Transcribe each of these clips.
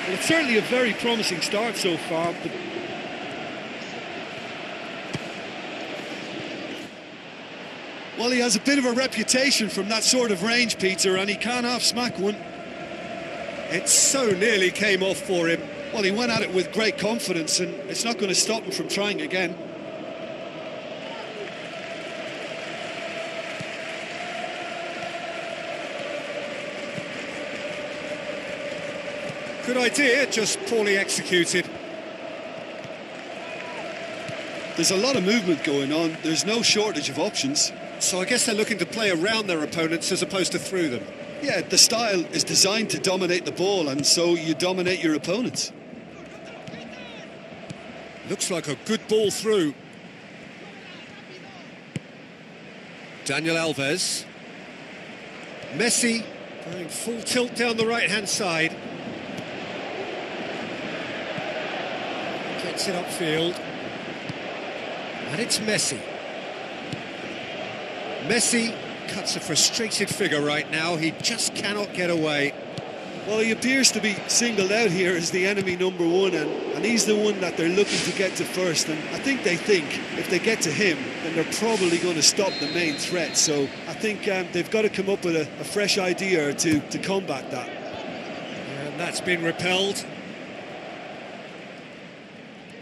Well, it's certainly a very promising start so far, but well, he has a bit of a reputation from that sort of range, Peter, and he can half-smack one. It so nearly came off for him. Well, he went at it with great confidence, and it's not going to stop him from trying again. Good idea, just poorly executed. There's a lot of movement going on. There's no shortage of options. So I guess they're looking to play around their opponents as opposed to through them. Yeah, the style is designed to dominate the ball, and so you dominate your opponents. Looks like a good ball through. Daniel Alves. Messi going full tilt down the right-hand side. Gets it upfield. And it's Messi. Messi cuts a frustrated figure right now. He just cannot get away. Well, he appears to be singled out here as the enemy number one, and he's the one that they're looking to get to first. And I think they think if they get to him, then they're probably going to stop the main threat. So I think they've got to come up with a fresh idea to combat that. And that's been repelled.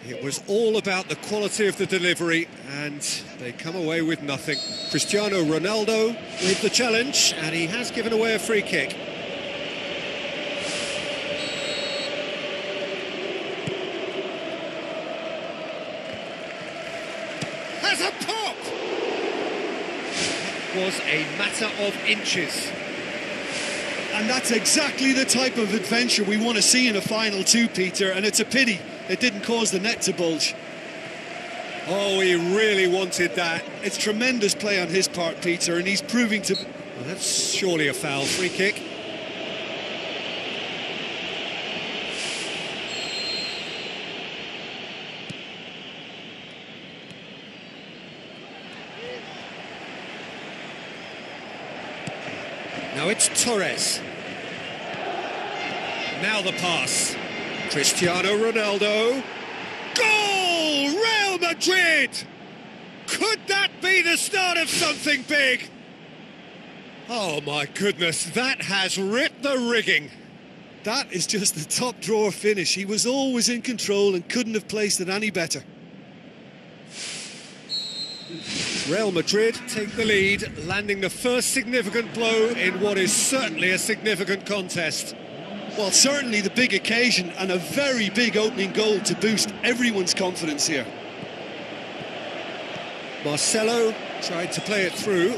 It was all about the quality of the delivery, and they come away with nothing. Cristiano Ronaldo with the challenge, and he has given away a free kick. Has a pop! That was a matter of inches. And that's exactly the type of adventure we want to see in a final two, Peter, and it's a pity it didn't cause the net to bulge. Oh, he really wanted that. It's tremendous play on his part, Peter, and he's proving to... Well, that's surely a foul. Free kick. Now it's Torres. Now the pass. Cristiano Ronaldo. Goal! Real Madrid! Could that be the start of something big? Oh my goodness, that has ripped the rigging. That is just the top drawer finish. He was always in control and couldn't have placed it any better. Real Madrid take the lead, landing the first significant blow in what is certainly a significant contest. Well, certainly the big occasion and a very big opening goal to boost everyone's confidence here. Marcelo tried to play it through.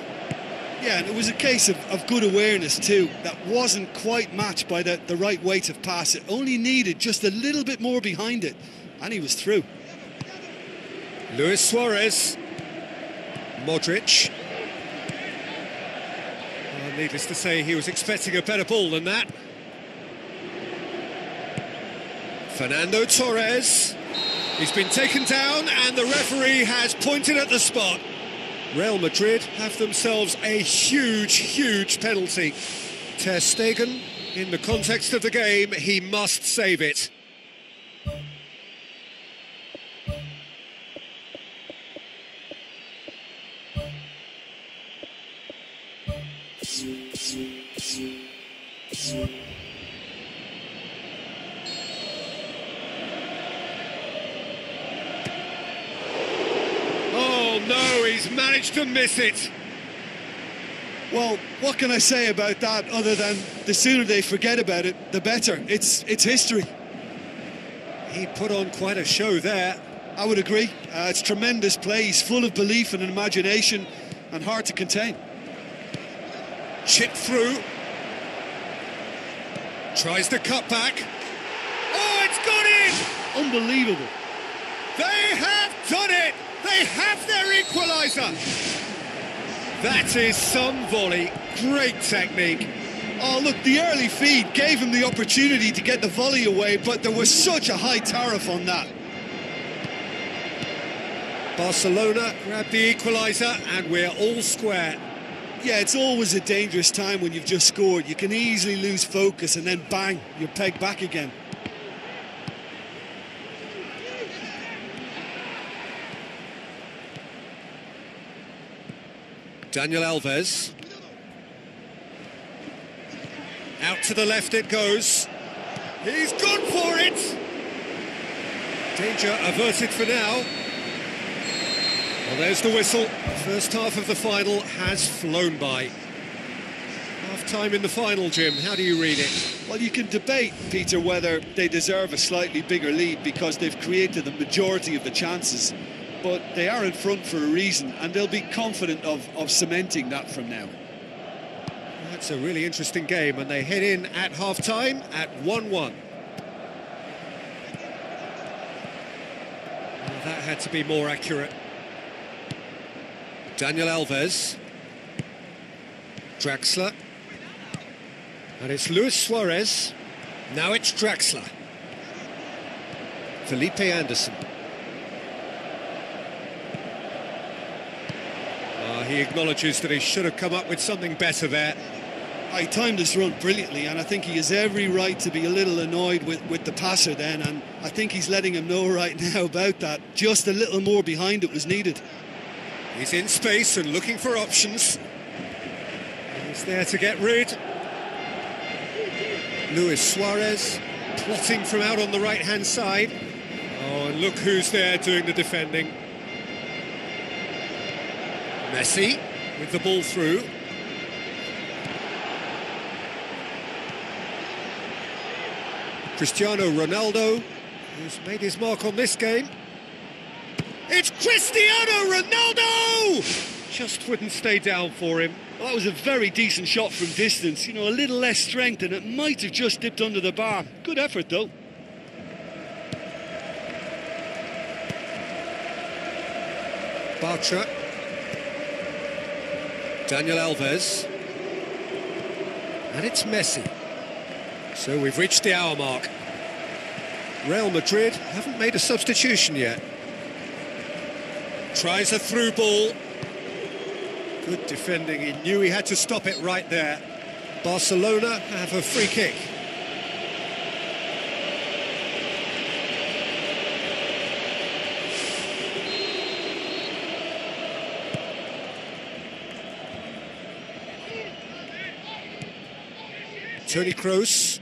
Yeah, and it was a case of good awareness too. That wasn't quite matched by the right weight of pass. It only needed just a little bit more behind it, and he was through. Luis Suarez. Modric. Well, needless to say, he was expecting a better ball than that. Fernando Torres. He's been taken down and the referee has pointed at the spot. Real Madrid have themselves a huge penalty. Ter Stegen, in the context of the game, he must save it. Oh no, he's managed to miss it. Well, what can I say about that other than the sooner they forget about it, the better. It's history. He put on quite a show there. I would agree. It's tremendous play. He's full of belief and imagination and hard to contain. Chip through. Tries the cut back. Oh, it's gone in! Unbelievable. They have done it! They have their equaliser! That is some volley. Great technique. Oh, look, the early feed gave him the opportunity to get the volley away, but there was such a high tariff on that. Barcelona grabbed the equaliser and we're all square. Yeah, it's always a dangerous time when you've just scored. You can easily lose focus and then bang, you're pegged back again. Daniel Alves. Out to the left it goes. He's gone for it! Danger averted for now. Well, there's the whistle. First half of the final has flown by. Half-time in the final, Jim. How do you read it? Well, you can debate, Peter, whether they deserve a slightly bigger lead because they've created the majority of the chances. But they are in front for a reason, and they'll be confident of cementing that from now. That's a really interesting game, and they head in at half-time at 1-1. Well, that had to be more accurate. Daniel Alves. Draxler. And it's Luis Suarez. Now it's Draxler. Felipe Anderson. He acknowledges that he should have come up with something better there. He timed his run brilliantly, and I think he has every right to be a little annoyed with the passer then, and I think he's letting him know right now about that. Just a little more behind it was needed. He's in space and looking for options. He's there to get rid. Luis Suarez plotting from out on the right-hand side. Oh, and look who's there doing the defending. Messi with the ball through. Cristiano Ronaldo, who's made his mark on this game. It's Cristiano Ronaldo! Just wouldn't stay down for him. Well, that was a very decent shot from distance. You know, a little less strength and it might have just dipped under the bar. Good effort, though. Bartra. Daniel Alves. And it's Messi. So we've reached the hour mark. Real Madrid haven't made a substitution yet. Tries a through ball. Good defending, he knew he had to stop it right there. Barcelona have a free kick. Toni Kroos.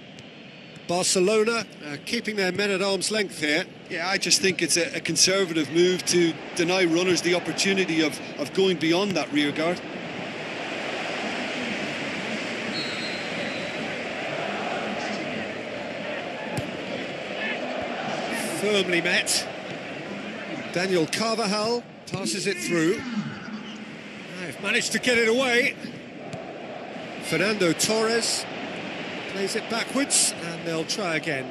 Barcelona keeping their men at arm's length here. Yeah, I just think it's a conservative move to deny runners the opportunity of going beyond that rear guard. Firmly met. Daniel Carvajal passes it through. They've managed to get it away. Fernando Torres plays it backwards, and they'll try again.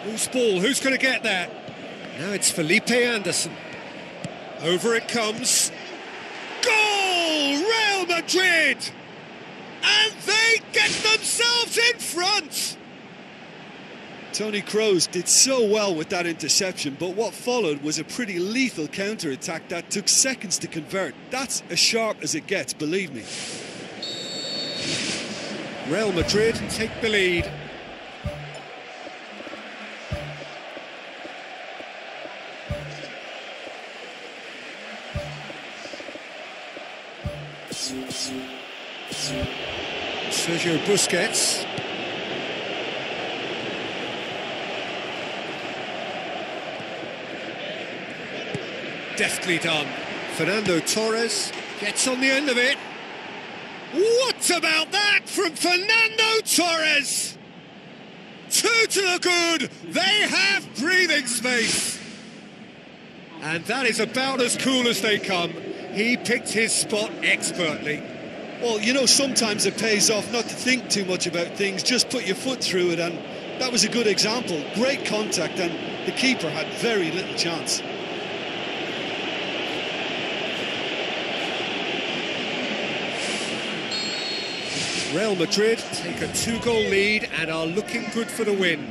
Whose ball? Who's going to get that? Now it's Felipe Anderson. Over it comes. Goal! Real Madrid! And they get themselves in front! Toni Kroos did so well with that interception, but what followed was a pretty lethal counter-attack that took seconds to convert. That's as sharp as it gets, believe me. Real Madrid take the lead. Sergio Busquets. Deftly done. Fernando Torres gets on the end of it. What about that from Fernando Torres? Two to the good. They have breathing space. And that is about as cool as they come. He picked his spot expertly. Well, you know, sometimes it pays off not to think too much about things, just put your foot through it, and that was a good example. Great contact, and the keeper had very little chance. Real Madrid take a 2-goal lead and are looking good for the win.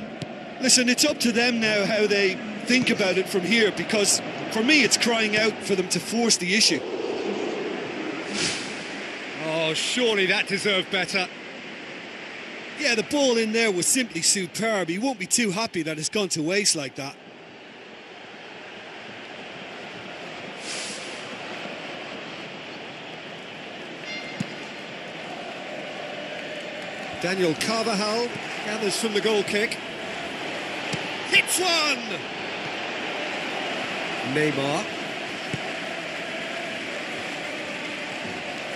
Listen, it's up to them now how they think about it from here, because for me it's crying out for them to force the issue. Oh, surely that deserved better. Yeah, the ball in there was simply superb. He won't be too happy that it's gone to waste like that. Daniel Carvajal gathers from the goal kick. Hits one! Neymar.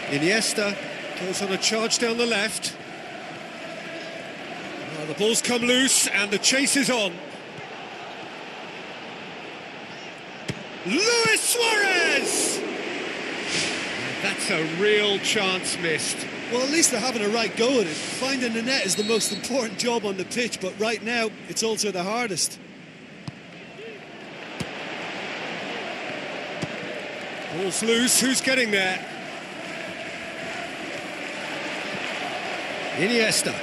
Iniesta goes on a charge down the left. Oh, the ball's come loose and the chase is on. Luis Suarez! That's a real chance missed. Well, at least they're having a right go at it. Finding the net is the most important job on the pitch, but right now, it's also the hardest. Ball's loose, who's getting there? Iniesta.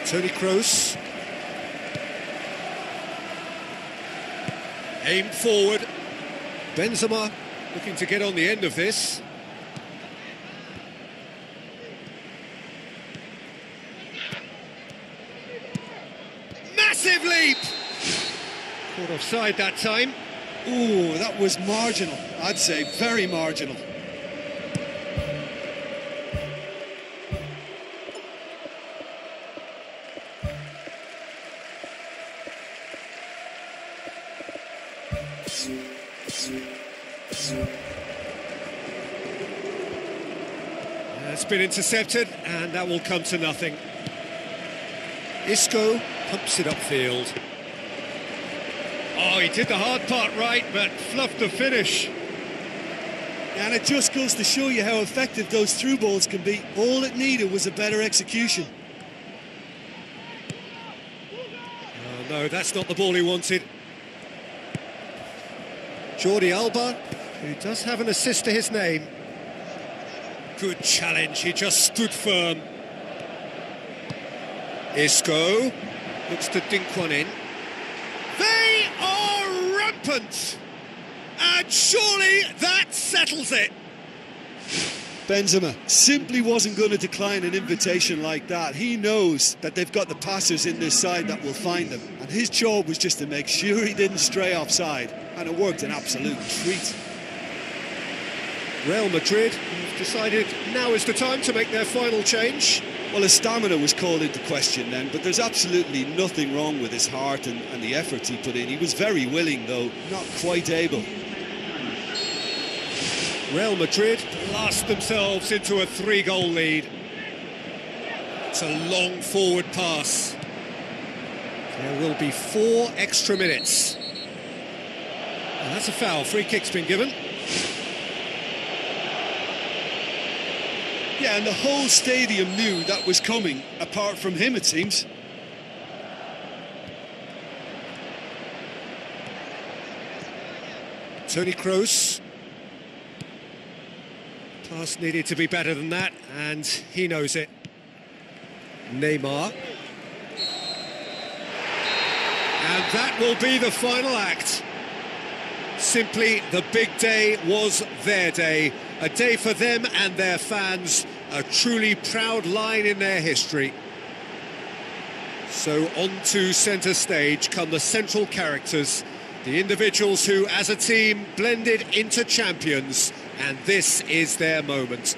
Toni Kroos. Aimed forward. Benzema looking to get on the end of this. Massive leap! Caught offside that time. Ooh, that was marginal. I'd say very marginal. It's been intercepted, and that will come to nothing. Isco pumps it upfield. Oh, he did the hard part right, but fluffed the finish. And it just goes to show you how effective those through balls can be. All it needed was a better execution. Oh, no, that's not the ball he wanted. Jordi Alba, who does have an assist to his name. Good challenge, he just stood firm. Isco looks to dink one in. They are rampant! And surely that settles it! Benzema simply wasn't going to decline an invitation like that. He knows that they've got the passers in this side that will find them. And his job was just to make sure he didn't stray offside. And it worked an absolute treat. Real Madrid have decided now is the time to make their final change. Well, his stamina was called into question then, but there's absolutely nothing wrong with his heart and the efforts he put in. He was very willing, though, not quite able. Real Madrid blast themselves into a 3-goal lead. It's a long forward pass. There will be 4 extra minutes. And that's a foul. Free kick's been given. Yeah, and the whole stadium knew that was coming, apart from him, it seems. Toni Kroos. Pass needed to be better than that, and he knows it. Neymar. And that will be the final act. Simply, the big day was their day. A day for them and their fans. A truly proud line in their history. So on to centre stage come the central characters. The individuals who, as a team, blended into champions. And this is their moment.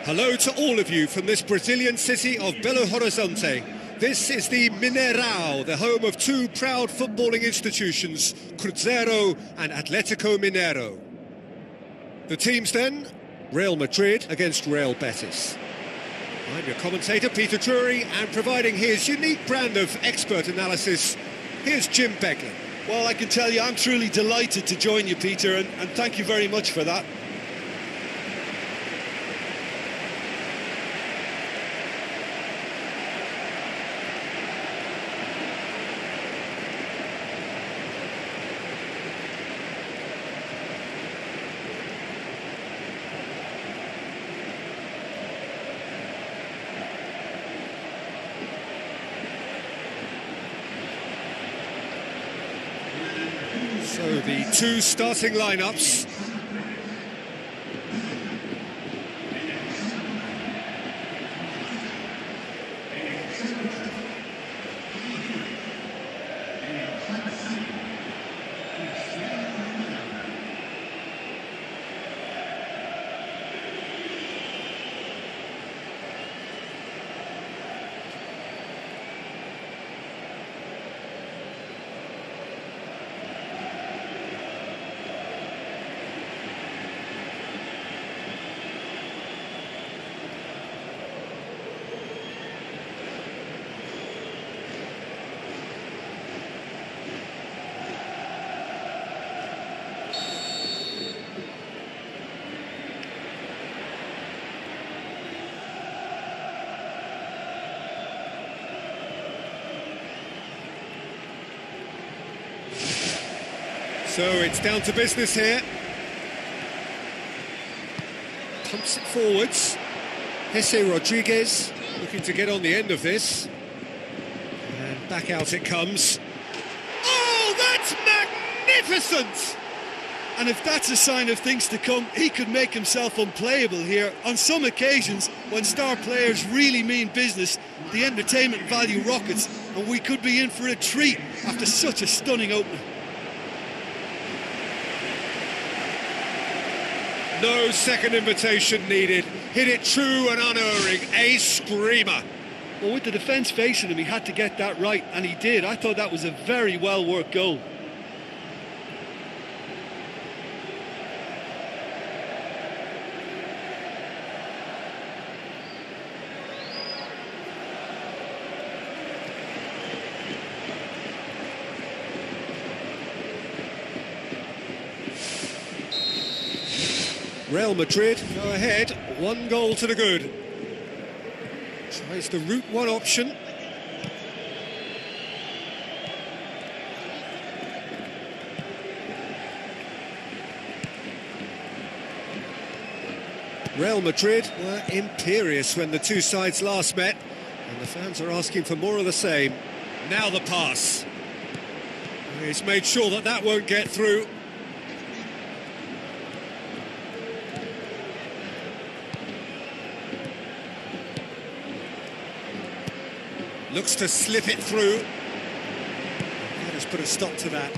Hello to all of you from this Brazilian city of Belo Horizonte. This is the Mineirão, the home of two proud footballing institutions, Cruzeiro and Atlético Mineiro. The teams then, Real Madrid against Real Betis. I'm your commentator, Peter Drury, and providing his unique brand of expert analysis, here's Jim Beglin. Well, I can tell you, I'm truly delighted to join you, Peter, and thank you very much for that. So the two starting lineups. So it's down to business here. Pumps it forwards. Jesse Rodriguez looking to get on the end of this. And back out it comes. Oh, that's magnificent! And if that's a sign of things to come, he could make himself unplayable here. On some occasions, when star players really mean business, the entertainment value rockets, and we could be in for a treat after such a stunning opening. No second invitation needed. Hit it true and unerring. A screamer. Well, with the defence facing him, he had to get that right, and he did. I thought that was a very well-worked goal. Real Madrid go ahead, 1 goal to the good. Tries the route one option. Real Madrid were imperious when the two sides last met, and the fans are asking for more of the same. Now the pass. He's made sure that that won't get through. Looks to slip it through. That has put a stop to that.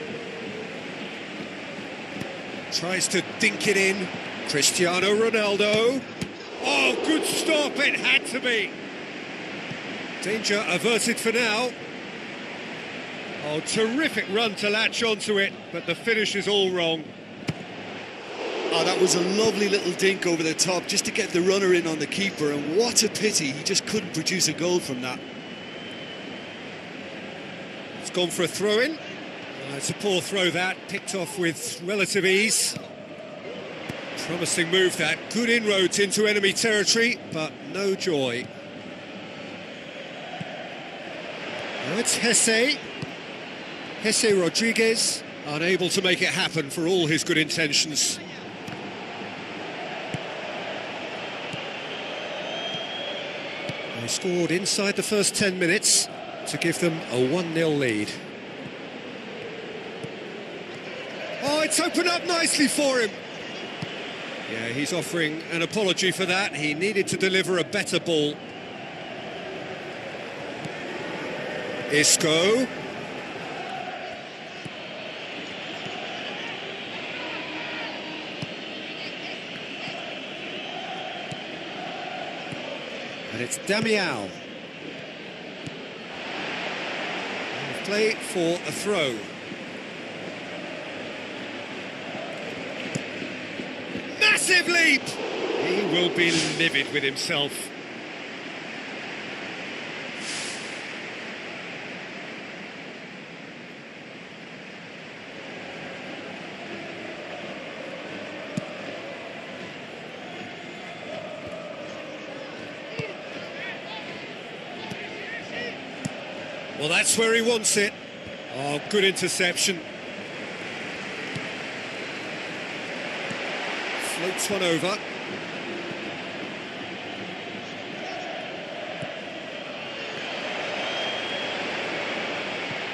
Tries to dink it in. Cristiano Ronaldo. Oh, good stop, it had to be. Danger averted for now. Oh, terrific run to latch onto it, but the finish is all wrong. Oh, that was a lovely little dink over the top just to get the runner in on the keeper, and what a pity he just couldn't produce a goal from that. It's gone for a throw-in. It's a poor throw that, picked off with relative ease. Promising move that, good inroads into enemy territory, but no joy. Now it's Jesse Rodriguez, unable to make it happen for all his good intentions. They scored inside the first 10 minutes to give them a 1-0 lead. Oh, it's opened up nicely for him. Yeah, he's offering an apology for that. He needed to deliver a better ball. Isco. And it's Damiao. Play for a throw. Massive leap! He will be livid with himself. Well, that's where he wants it. Oh, good interception. Floats one over.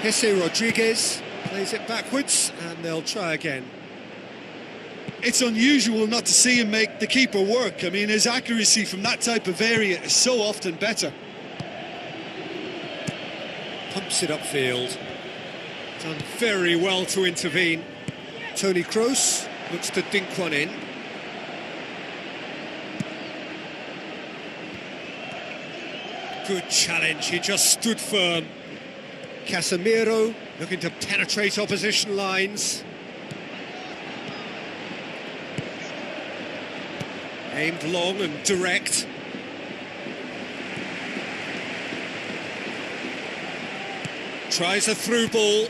Jesse Rodriguez plays it backwards, and they'll try again. It's unusual not to see him make the keeper work. I mean, his accuracy from that type of area is so often better. Pumps it upfield. Done very well to intervene. Toni Kroos looks to dink one in. Good challenge, he just stood firm. Casemiro looking to penetrate opposition lines. Aimed long and direct. Tries a through ball.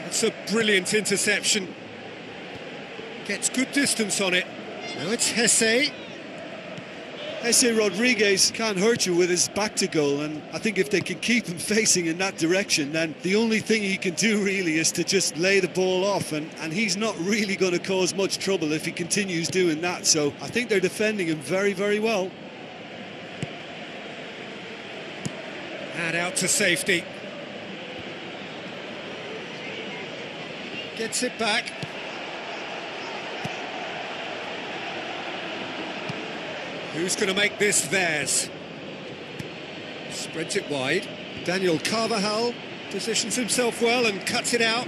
That's a brilliant interception. Gets good distance on it. Now it's Jesse. Jesse Rodriguez can't hurt you with his back to goal, and I think if they can keep him facing in that direction, then the only thing he can do really is to just lay the ball off, and he's not really going to cause much trouble if he continues doing that. So I think they're defending him very, very well. And out to safety. Gets it back. Who's going to make this theirs? Spreads it wide. Daniel Carvajal positions himself well and cuts it out.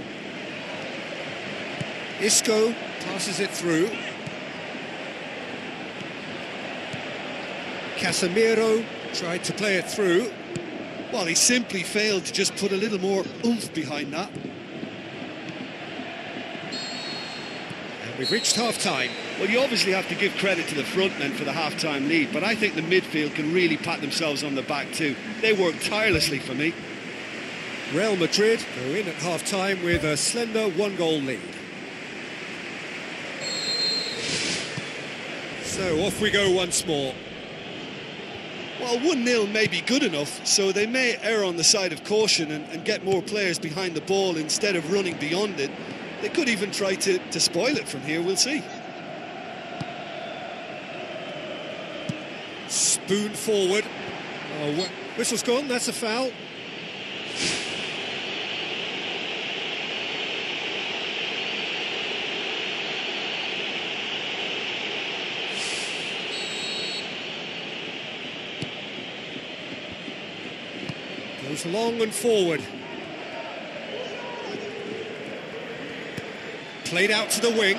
Isco passes it through. Casemiro tried to play it through. Well, he simply failed to just put a little more oomph behind that. We've reached half-time. Well, you obviously have to give credit to the front men for the half-time lead, but I think the midfield can really pat themselves on the back too. They work tirelessly for me. Real Madrid go in at half-time with a slender 1-goal lead. So off we go once more. Well, 1-0 may be good enough, so they may err on the side of caution and get more players behind the ball instead of running beyond it. They could even try to spoil it from here, we'll see. Spoon forward. Oh, whistle's gone, that's a foul. Goes long and forward. Played out to the wing.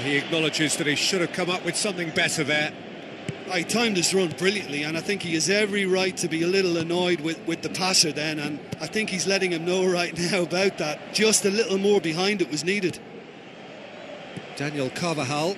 He acknowledges that he should have come up with something better there. He timed his run brilliantly, and I think he has every right to be a little annoyed with the passer then, and I think he's letting him know right now about that. Just a little more behind it was needed. Daniel Carvajal.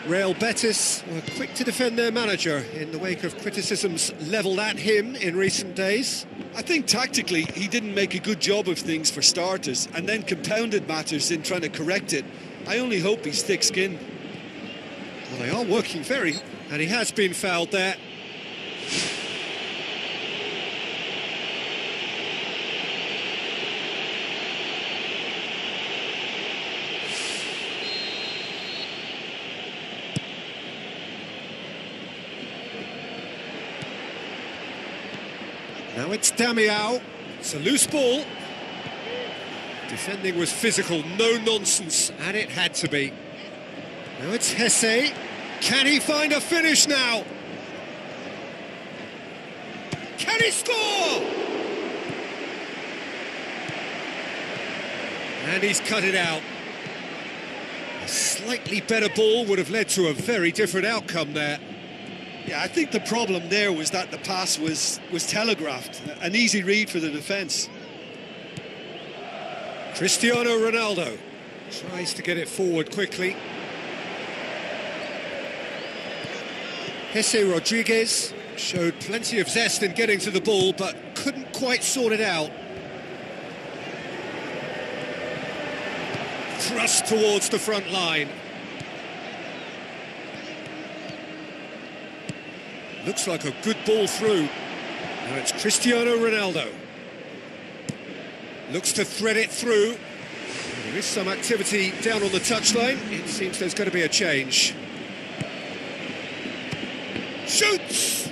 Real Betis were quick to defend their manager in the wake of criticisms levelled at him in recent days. I think tactically he didn't make a good job of things for starters, and then compounded matters in trying to correct it. I only hope he's thick-skinned. Well, they are working very, and he has been fouled there. Now it's Damiao. It's a loose ball. Defending was physical, no nonsense, and it had to be. Now it's Hesse. Can he find a finish now? Can he score? And he's cut it out. A slightly better ball would have led to a very different outcome there. Yeah, I think the problem there was that the pass was telegraphed. An easy read for the defence. Cristiano Ronaldo tries to get it forward quickly. Jesse Rodriguez showed plenty of zest in getting to the ball, but couldn't quite sort it out. Thrust towards the front line. Looks like a good ball through. Now it's Cristiano Ronaldo. Looks to thread it through. There is some activity down on the touchline. It seems there's going to be a change. Shoots!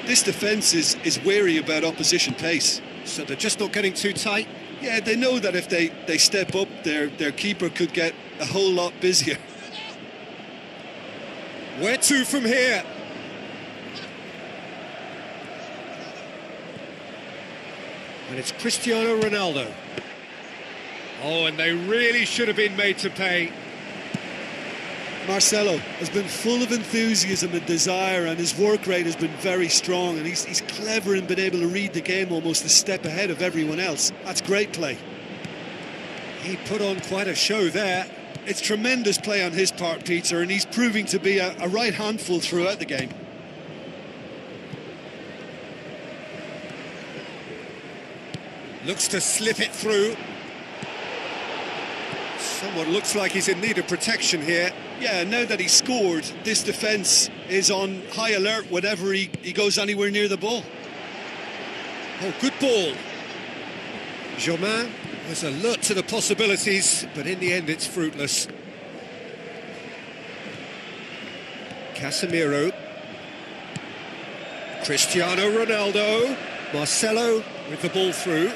This defence is wary about opposition pace. So they're just not getting too tight? Yeah, they know that if they step up, their keeper could get a whole lot busier. Where to from here? And it's Cristiano Ronaldo. Oh, and they really should have been made to pay. Marcelo has been full of enthusiasm and desire, and his work rate has been very strong, and he's clever in being able to read the game almost a step ahead of everyone else. That's great play. He put on quite a show there. It's tremendous play on his part, Peter, and he's proving to be a right handful throughout the game. Looks to slip it through. Someone looks like he's in need of protection here. Yeah, now that he's scored, this defence is on high alert whenever he goes anywhere near the ball. Oh, good ball. Germain was alert to the possibilities, but in the end it's fruitless. Casemiro. Cristiano Ronaldo. Marcelo with the ball through.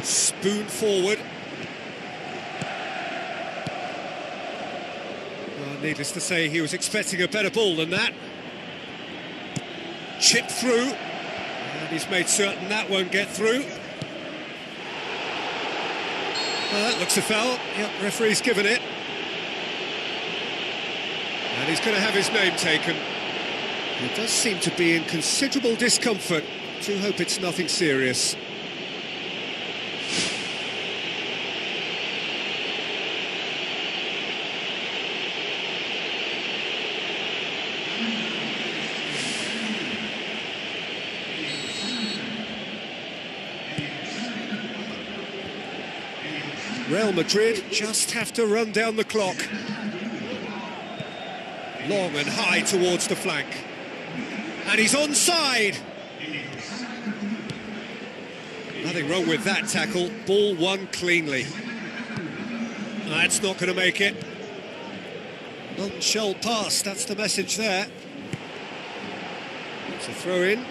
Spoon forward. Well, needless to say, he was expecting a better ball than that. Chip through. And he's made certain that won't get through. Well, that looks a foul. Yep, referee's given it. And he's going to have his name taken. He does seem to be in considerable discomfort. Do hope it's nothing serious. Real Madrid just have to run down the clock. Long and high towards the flank. And he's onside. Nothing wrong with that tackle. Ball won cleanly. That's not going to make it. None shall pass, that's the message there. It's a throw in.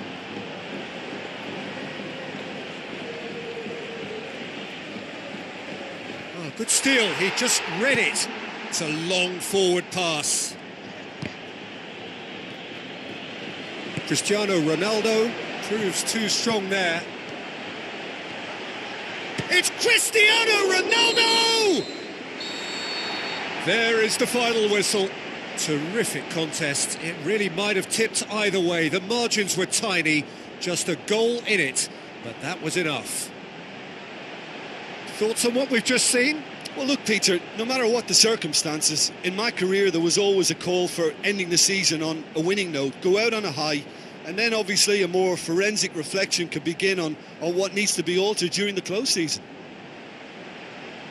Oh, good steal, he just read it. It's a long forward pass. Cristiano Ronaldo proves too strong there. It's Cristiano Ronaldo! There is the final whistle. Terrific contest. It really might have tipped either way. The margins were tiny, just a goal in it, but that was enough. Thoughts on what we've just seen? Well, look, Peter, no matter what the circumstances, in my career there was always a call for ending the season on a winning note, go out on a high, and then obviously a more forensic reflection could begin on what needs to be altered during the close season.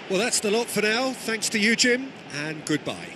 Well, that's the lot for now. Thanks to you, Jim, and goodbye.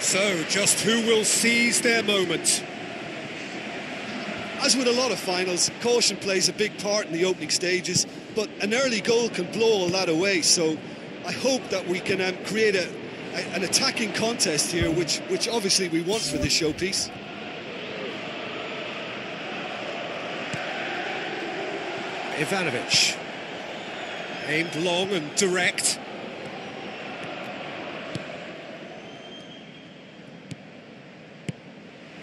So, just who will seize their moment? As with a lot of finals, caution plays a big part in the opening stages, but an early goal can blow all that away. So I hope that we can create an attacking contest here, which obviously we want for this showpiece. Ivanovic, aimed long and direct.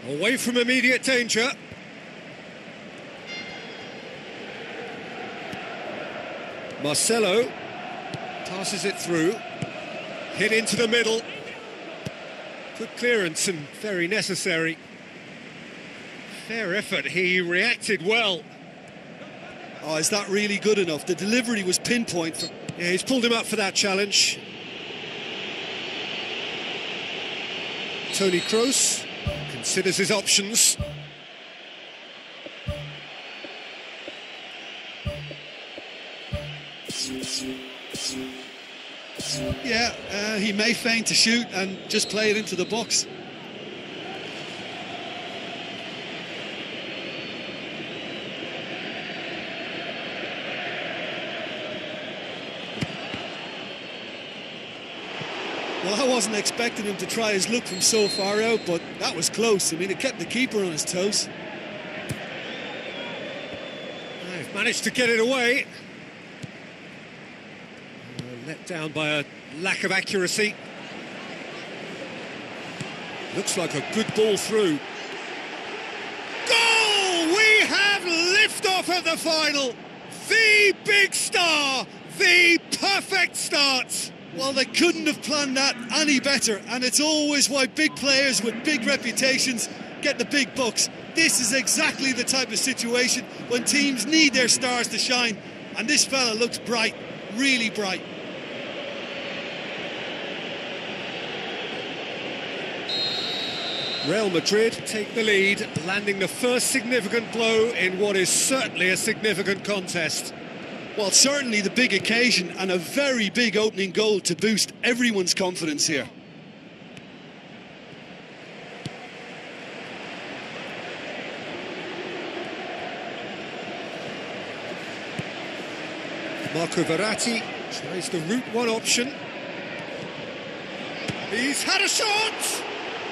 Away from immediate danger. Marcelo passes it through, hit into the middle. Good clearance and very necessary. Fair effort, he reacted well. Oh, is that really good enough? The delivery was pinpoint. Yeah, he's pulled him up for that challenge. Toni Kroos considers his options. Yeah, he may feign to shoot and just play it into the box. Well, I wasn't expecting him to try his luck from so far out, but that was close. I mean, it kept the keeper on his toes. They've managed to get it away. Let down by a lack of accuracy. Looks like a good ball through. Goal! We have liftoff at the final. The big star, the perfect start. Well, they couldn't have planned that any better, and it's always why big players with big reputations get the big bucks. This is exactly the type of situation when teams need their stars to shine, and this fella looks bright, really bright. Real Madrid take the lead, landing the first significant blow in what is certainly a significant contest. Well, certainly the big occasion and a very big opening goal to boost everyone's confidence here. Marco Verratti tries the route one option. He's had a shot!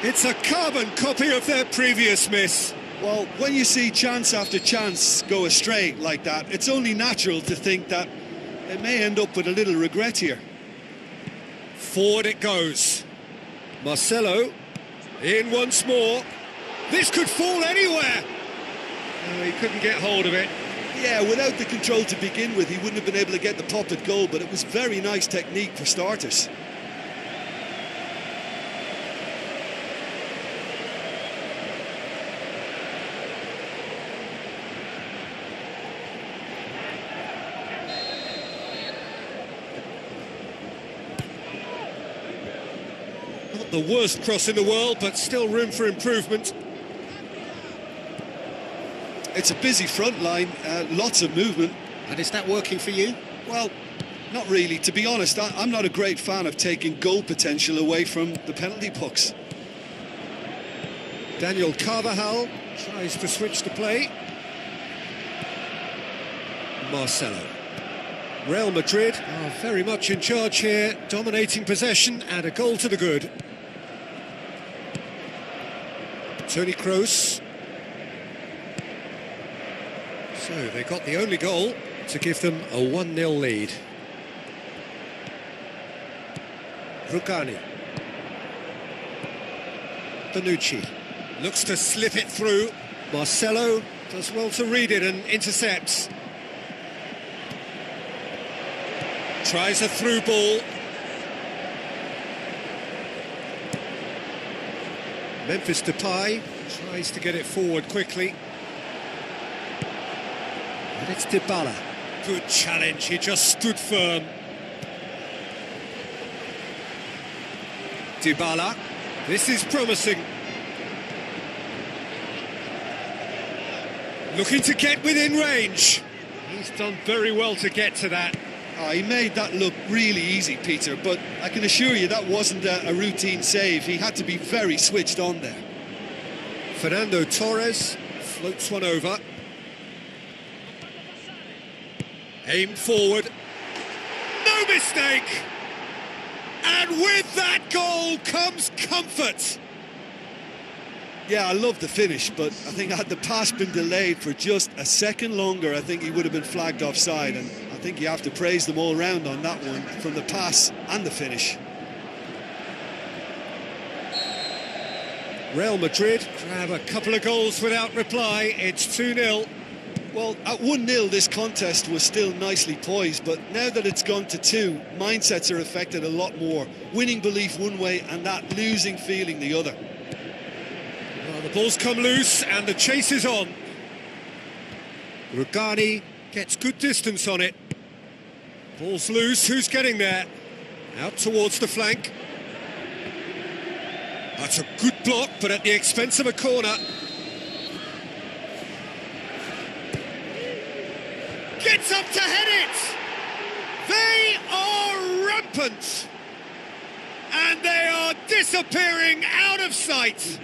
It's a carbon copy of their previous miss. Well, when you see chance after chance go astray like that, it's only natural to think that it may end up with a little regret here. Forward it goes. Marcelo in once more. This could fall anywhere. Oh, he couldn't get hold of it. Yeah, without the control to begin with, he wouldn't have been able to get the pop at goal, but it was very nice technique for starters. Not the worst cross in the world, but still room for improvement. It's a busy front line, lots of movement. And is that working for you? Well, not really. To be honest, I'm not a great fan of taking goal potential away from the penalty pucks. Daniel Carvajal tries to switch the play. Marcelo. Real Madrid are very much in charge here, dominating possession and a goal to the good. Toni Kroos. So they got the only goal to give them a 1-0 lead. Rugani. Bonucci looks to slip it through. Marcelo does well to read it and intercepts. Tries a through ball. Memphis Depay tries to get it forward quickly. And it's Dybala. Good challenge, he just stood firm. Dybala. This is promising. Looking to get within range. He's done very well to get to that. Oh, he made that look really easy, Peter, but I can assure you that wasn't a routine save. He had to be very switched on there. Fernando Torres floats one over. Aim forward. No mistake! And with that goal comes comfort. Yeah, I love the finish, but I think had the pass been delayed for just a second longer, I think he would have been flagged offside, and I think you have to praise them all round on that one, from the pass and the finish. Real Madrid grab a couple of goals without reply. It's 2-0. Well, at 1-0 this contest was still nicely poised, but now that it's gone to 2, mindsets are affected a lot more. Winning belief one way and that losing feeling the other. Well, the ball's come loose and the chase is on. Rugani gets good distance on it. Ball's loose, who's getting there? Out towards the flank. That's a good block, but at the expense of a corner. Gets up to head it! They are rampant! And they are disappearing out of sight!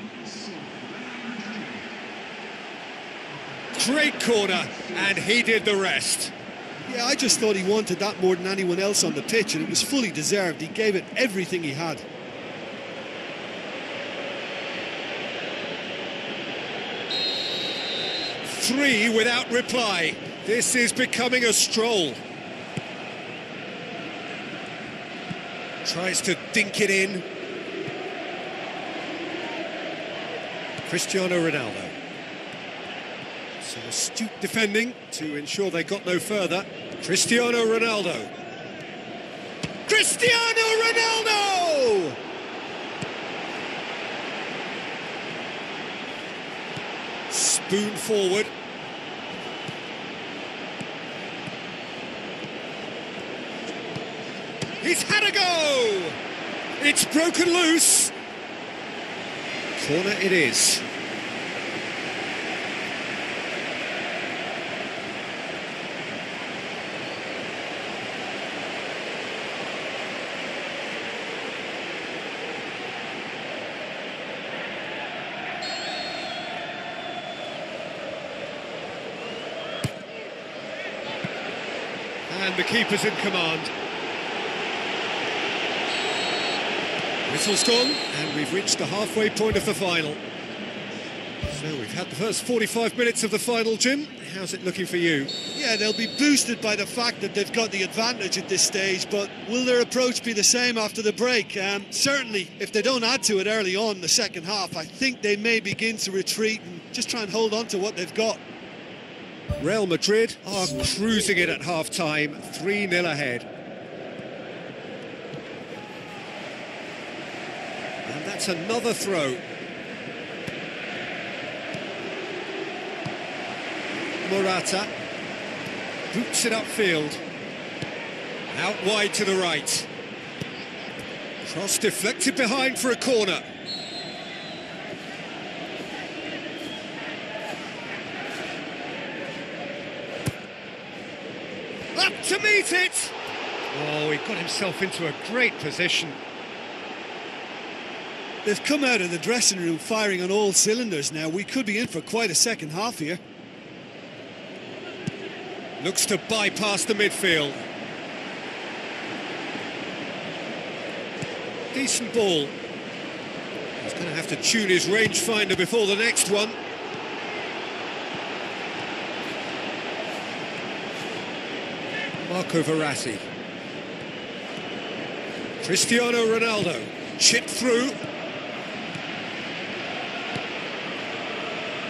Great corner, and he did the rest. Yeah, I just thought he wanted that more than anyone else on the pitch, and it was fully deserved. He gave it everything he had. Three without reply. This is becoming a stroll. Tries to dink it in. Cristiano Ronaldo. Some astute defending to ensure they got no further. Cristiano Ronaldo. Cristiano Ronaldo! Spoon forward. He's had a go! It's broken loose. Corner it is. And the keeper's in command. Whistle's gone, and we've reached the halfway point of the final. So we've had the first 45 minutes of the final, Jim. How's it looking for you? Yeah, they'll be boosted by the fact that they've got the advantage at this stage, but will their approach be the same after the break? Certainly, if they don't add to it early on in the second half, I think they may begin to retreat and just try and hold on to what they've got. Real Madrid are cruising it at half-time, 3-0 ahead. And that's another throw. Morata boots it upfield, out wide to the right. Cross deflected behind for a corner. Up to meet it! Oh, he got himself into a great position. They've come out of the dressing room firing on all cylinders now. We could be in for quite a second half here. Looks to bypass the midfield. Decent ball. He's going to have to tune his rangefinder before the next one. Marco Verratti. Cristiano Ronaldo. Chipped through.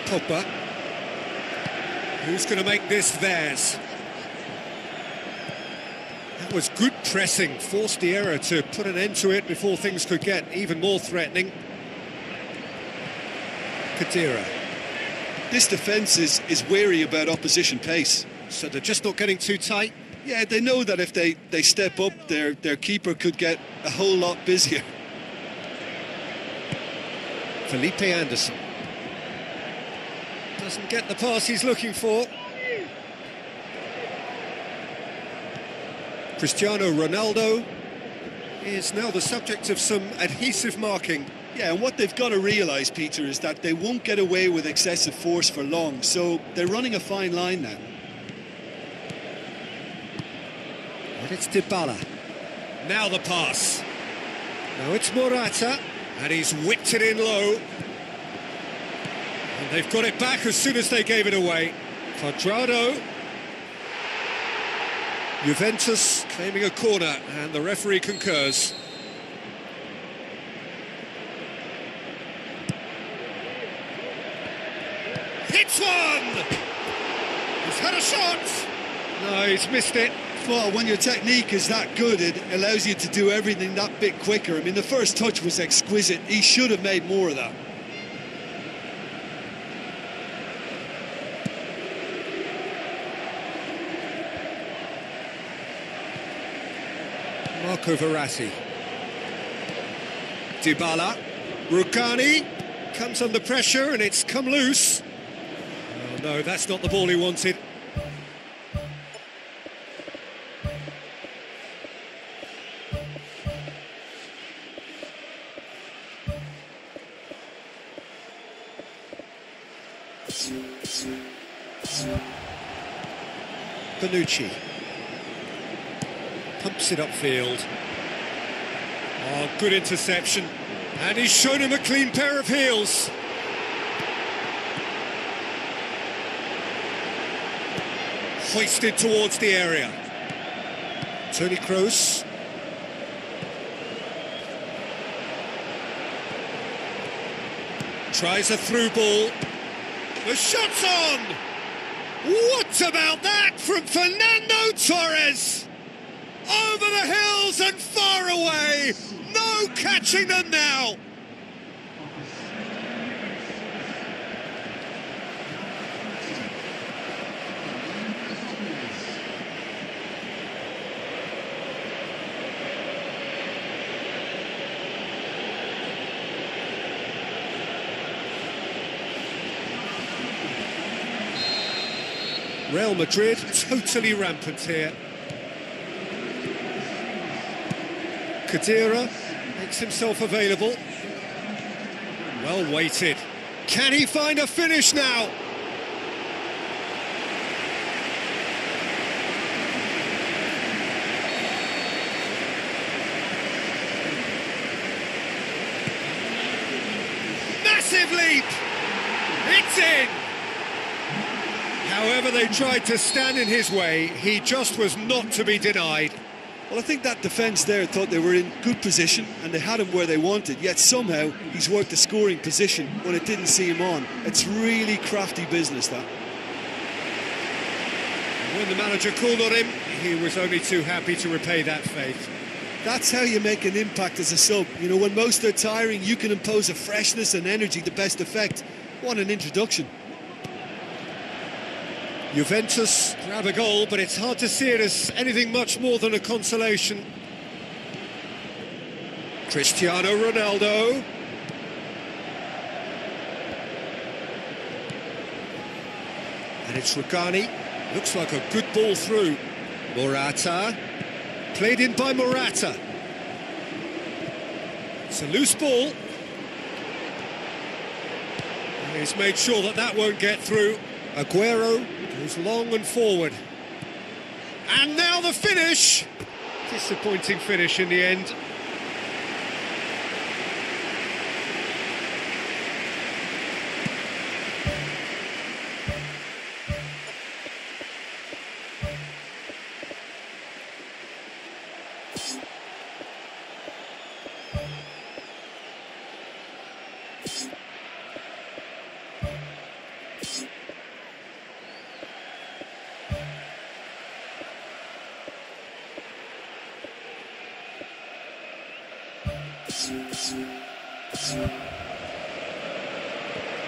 Pogba. Who's going to make this theirs? That was good pressing, forced the error to put an end to it before things could get even more threatening. Khedira. This defence is wary about opposition pace. So they're just not getting too tight? Yeah, they know that if they step up, their keeper could get a whole lot busier. Felipe Anderson. Doesn't get the pass he's looking for. Cristiano Ronaldo is now the subject of some adhesive marking. Yeah, and what they've got to realise, Peter, is that they won't get away with excessive force for long, so they're running a fine line now. But it's Dybala. Now the pass. Now it's Morata, and he's whipped it in low. And they've got it back as soon as they gave it away. Cuadrado. Juventus claiming a corner, and the referee concurs. Hits one! He's had a shot! No, he's missed it. Well, when your technique is that good, it allows you to do everything that bit quicker. I mean, the first touch was exquisite. He should have made more of that. Marco Verratti. Dybala. Rugani comes under pressure and it's come loose. Oh no, that's not the ball he wanted. Bonucci pumps it upfield. Oh, good interception. And he's shown him a clean pair of heels. Hoisted towards the area. Toni Kroos. Tries a through ball. The shot's on! What about that from Fernando Torres? Over the hills and far away. No catching them now. Real Madrid totally rampant here. Khedira makes himself available. Well weighted. Can he find a finish now? Massive leap! It's It's in! However they tried to stand in his way, he just was not to be denied. Well, I think that defence there thought they were in good position and they had him where they wanted, yet somehow he's worked the scoring position when it didn't see him on. It's really crafty business, that. When the manager called on him, he was only too happy to repay that faith. That's how you make an impact as a sub. You know, when most are tiring, you can impose a freshness and energy to best effect. What an introduction. Juventus grab a goal, but it's hard to see it as anything much more than a consolation. Cristiano Ronaldo. And it's Rugani. Looks like a good ball through. Morata. Played in by Morata. It's a loose ball. He's made sure that that won't get through. Aguero goes long and forward. And now the finish! Disappointing finish in the end.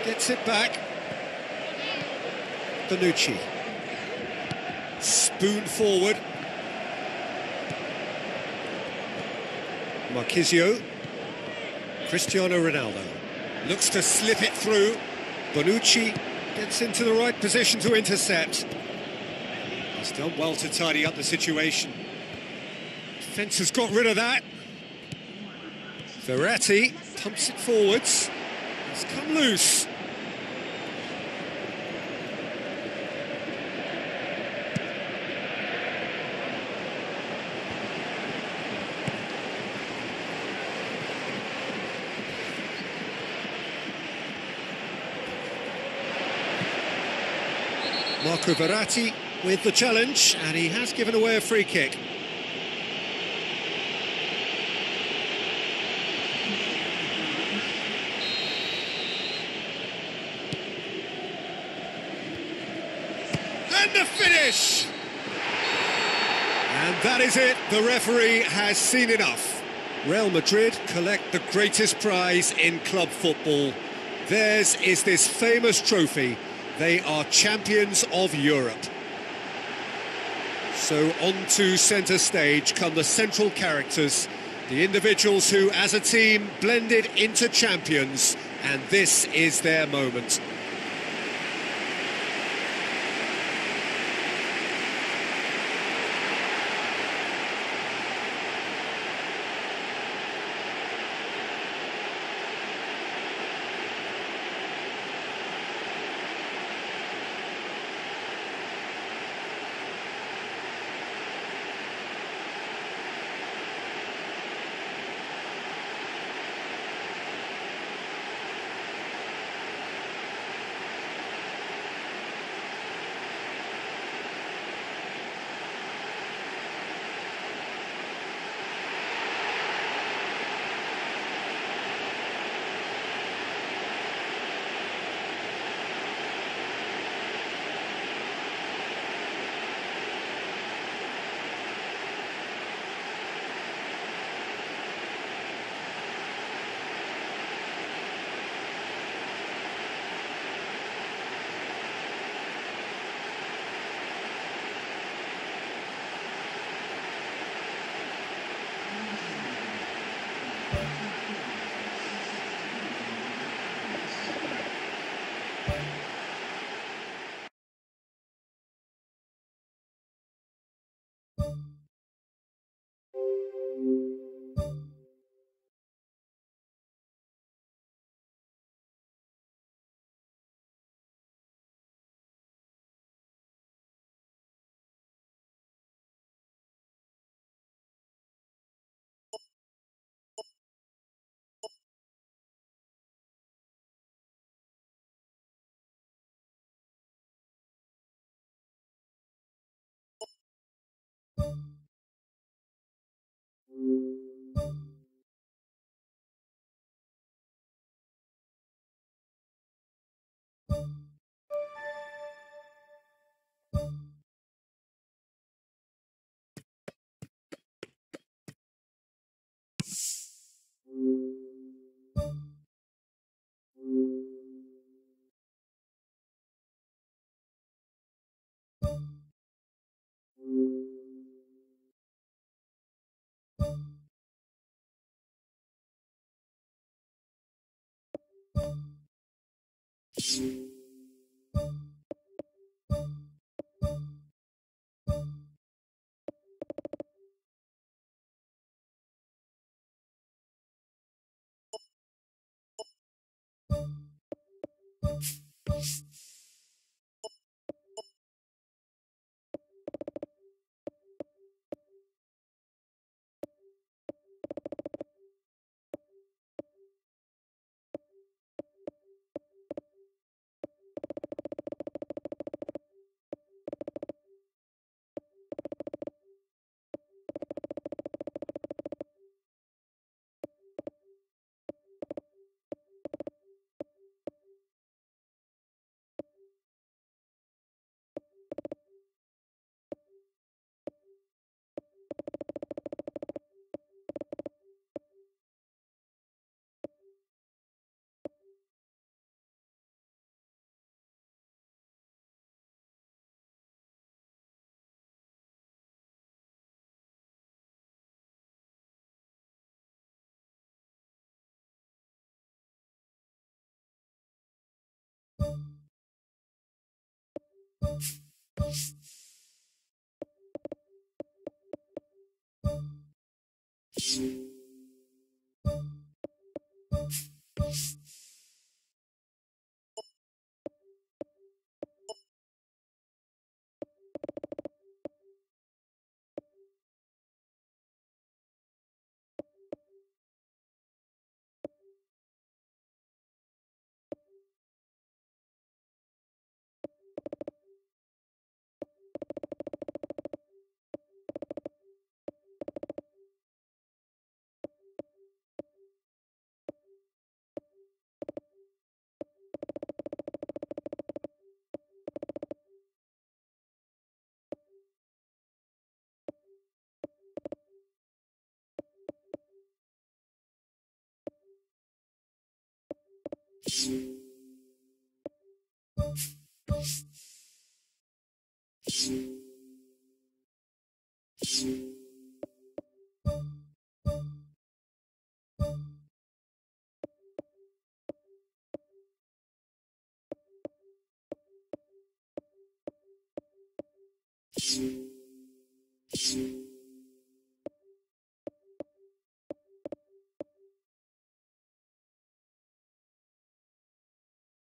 Gets it back. Bonucci. Spoon forward. Marquisio. Cristiano Ronaldo. Looks to slip it through. Bonucci gets into the right position to intercept. He's done well to tidy up the situation. Defence has got rid of that. Verratti pumps it forwards. It's come loose. Marco Verratti with the challenge, and he has given away a free kick. And the finish! And that is it. The referee has seen enough. Real Madrid collect the greatest prize in club football. Theirs is this famous trophy. They are champions of Europe. So on to centre stage come the central characters, the individuals who, as a team, blended into champions, and this is their moment. You